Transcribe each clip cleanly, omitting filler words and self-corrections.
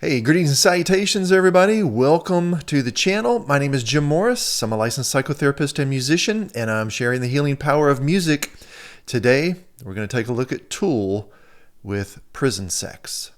Hey, greetings and salutations, everybody. Welcome to the channel. My name is Jim Morris. I'm a licensed psychotherapist and musician, and I'm sharing the healing power of music. Today, we're going to take a look at Tool with Prison Sex.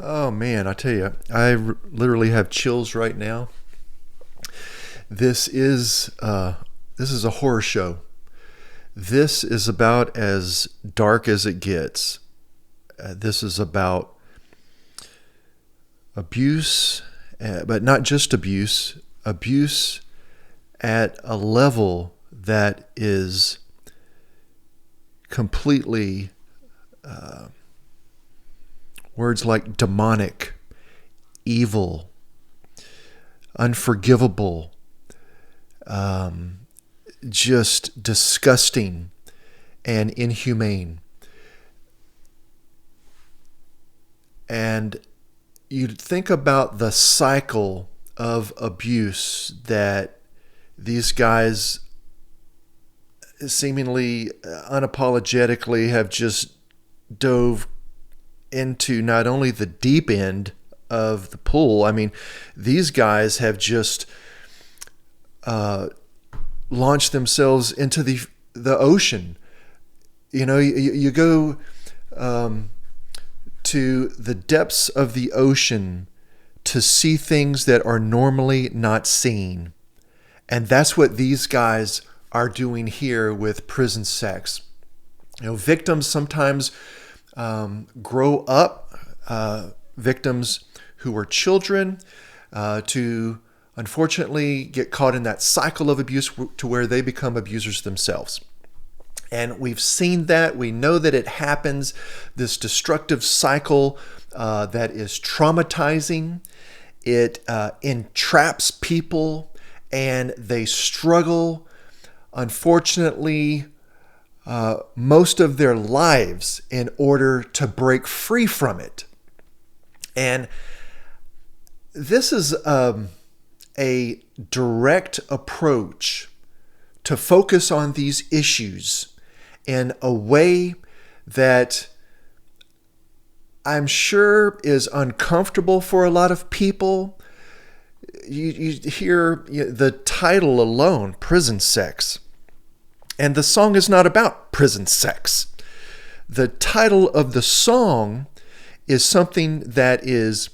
Oh man, I tell you, I literally have chills right now. This is a horror show. This is about as dark as it gets. This is about abuse, but not just abuse at a level that is completely words like demonic, evil, unforgivable, just disgusting and inhumane. And you think about the cycle of abuse that these guys seemingly unapologetically have just dove into not only the deep end of the pool. I mean, these guys have just launched themselves into the ocean. You know, you go to the depths of the ocean to see things that are normally not seen. And that's what these guys are doing here with prison sex. You know, victims sometimes grow up, victims who are children, to unfortunately get caught in that cycle of abuse to where they become abusers themselves. And we've seen that. We know that it happens, this destructive cycle that is traumatizing. It entraps people and they struggle, unfortunately, most of their lives in order to break free from it. And this is a direct approach to focus on these issues in a way that I'm sure is uncomfortable for a lot of people. You hear the title alone, Prison Sex. And the song is not about prison sex. The title of the song is something that is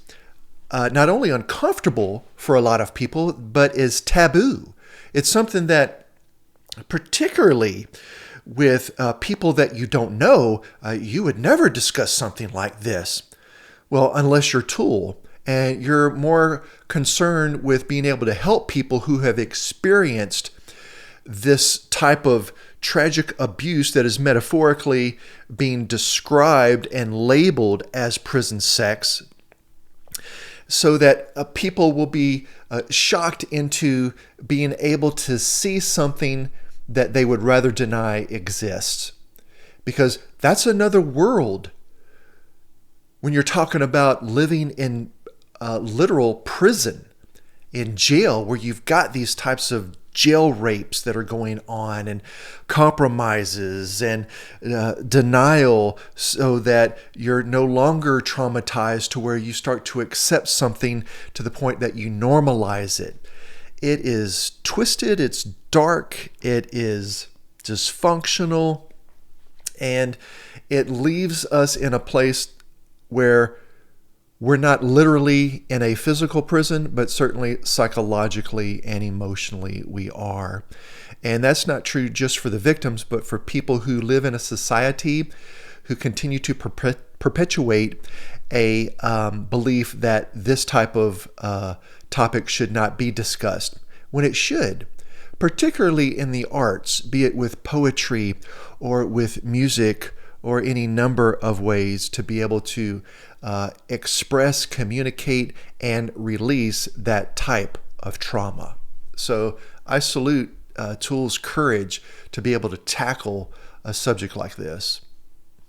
not only uncomfortable for a lot of people, but is taboo. It's something that, particularly with people that you don't know, you would never discuss something like this. Well, unless you're Tool and you're more concerned with being able to help people who have experienced this type of tragic abuse that is metaphorically being described and labeled as prison sex, so that people will be shocked into being able to see something that they would rather deny exists. Because that's another world when you're talking about living in literal prison. in jail, where you've got these types of jail rapes that are going on, and compromises and denial, so that you're no longer traumatized to where you start to accept something to the point that you normalize it. It is twisted, it's dark, it is dysfunctional, and it leaves us in a place where we're not literally in a physical prison, but certainly psychologically and emotionally we are. And that's not true just for the victims, but for people who live in a society who continue to perpetuate a belief that this type of topic should not be discussed, when it should, particularly in the arts, be it with poetry or with music or any number of ways to be able to express, communicate, and release that type of trauma. So I salute Tool's courage to be able to tackle a subject like this.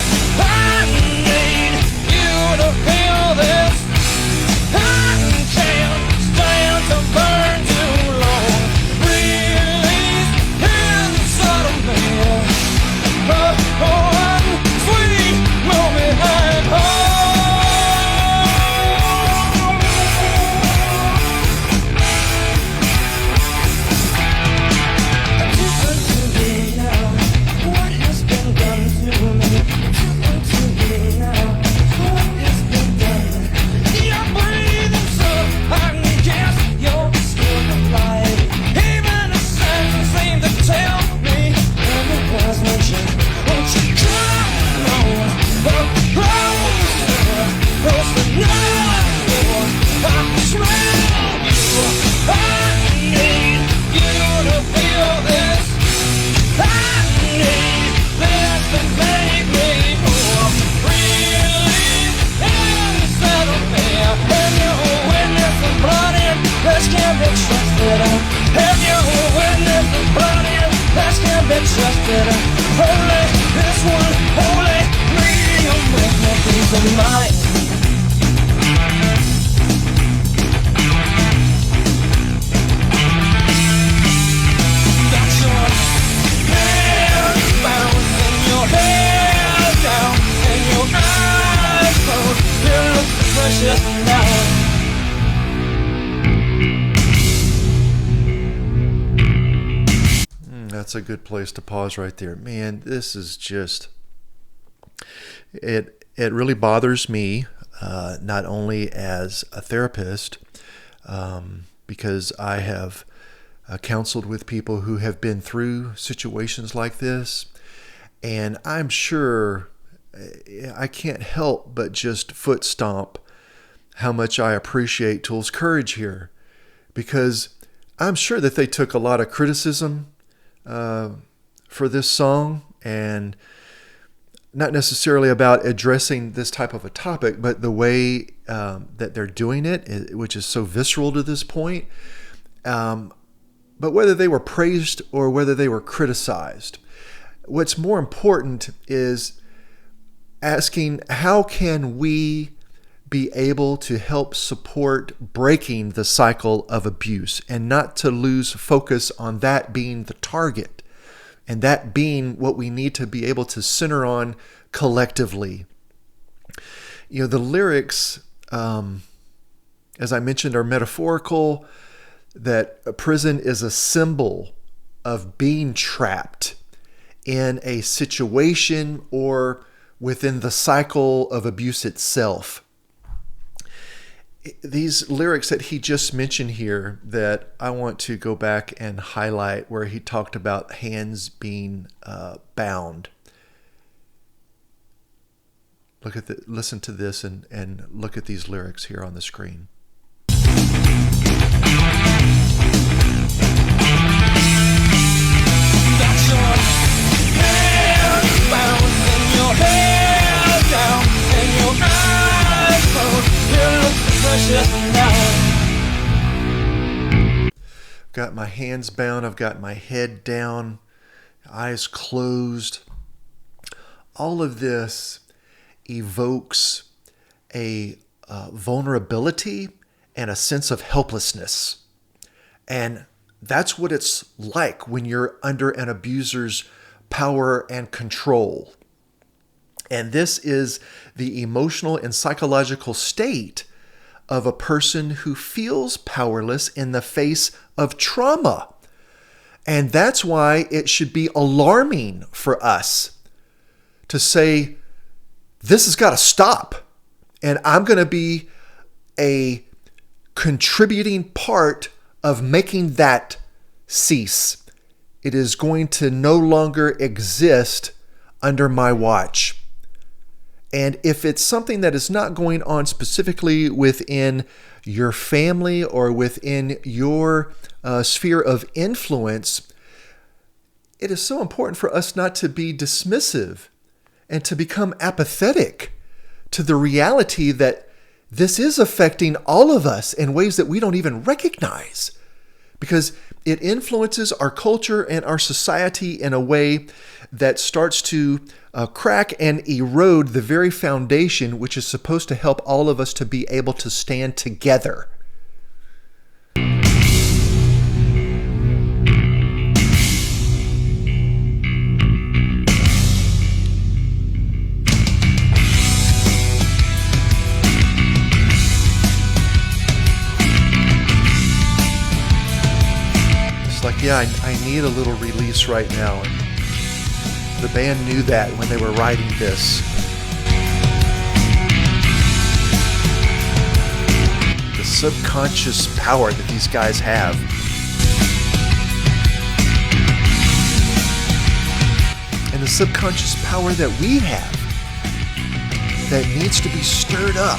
I need you to feel this. I can't stand to burn too long. Release inside of me. One sweet moment at home. Trusted, only this one, only me, you'll make me peace of mind. Got your hands bound and your hair down and your eyes closed. You look so precious now. That's a good place to pause right there. Man, this is just, it really bothers me, not only as a therapist, because I have counseled with people who have been through situations like this, and I'm sure I can't help but just foot stomp how much I appreciate Tool's courage here, because I'm sure that they took a lot of criticism for this song, and not necessarily about addressing this type of a topic, but the way that they're doing it, which is so visceral to this point. But whether they were praised or whether they were criticized, what's more important is asking, how can we be able to help support breaking the cycle of abuse, and not to lose focus on that being the target and that being what we need to be able to center on collectively. You know, the lyrics, as I mentioned, are metaphorical, that a prison is a symbol of being trapped in a situation or within the cycle of abuse itself. These lyrics that he just mentioned here, that I want to go back and highlight, where he talked about hands being bound. Listen to this and look at these lyrics here on the screen. Got your hands bound and your hair down and your eyes closed. You look so precious now. Got my hands bound. I've got my head down, eyes closed. All of this evokes a vulnerability and a sense of helplessness. And that's what it's like when you're under an abuser's power and control. And this is the emotional and psychological state of a person who feels powerless in the face of trauma. And that's why it should be alarming for us to say, this has got to stop. And I'm going to be a contributing part of making that cease. It is going to no longer exist under my watch. And if it's something that is not going on specifically within your family or within your sphere of influence, it is so important for us not to be dismissive and to become apathetic to the reality that this is affecting all of us in ways that we don't even recognize, because it influences our culture and our society in a way that starts to crack and erode the very foundation which is supposed to help all of us to be able to stand together. It's like, yeah, I need a little release right now. The band knew that when they were writing this. The subconscious power that these guys have. And the subconscious power that we have that needs to be stirred up.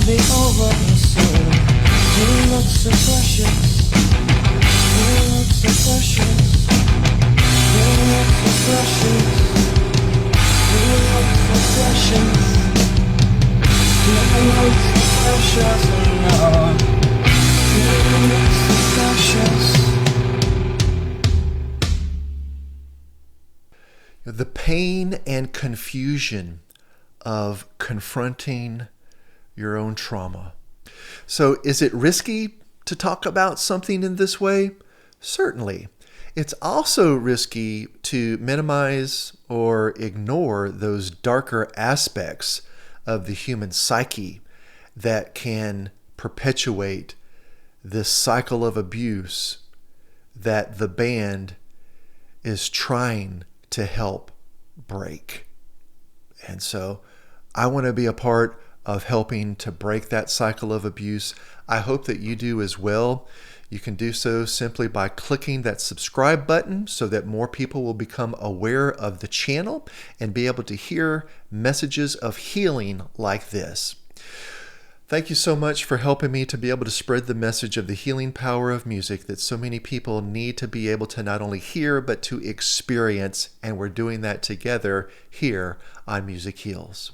Be over soon. You look so precious. You look so precious. You look so precious. You look so precious. You look so precious. No. You look so precious. The pain and confusion of confronting your own trauma. So is it risky to talk about something in this way? Certainly. It's also risky to minimize or ignore those darker aspects of the human psyche that can perpetuate this cycle of abuse that the band is trying to help break. And so I want to be a part of helping to break that cycle of abuse. I hope that you do as well. You can do so simply by clicking that subscribe button so that more people will become aware of the channel and be able to hear messages of healing like this. Thank you so much for helping me to be able to spread the message of the healing power of music that so many people need to be able to not only hear, but to experience. And we're doing that together here on Music Heals.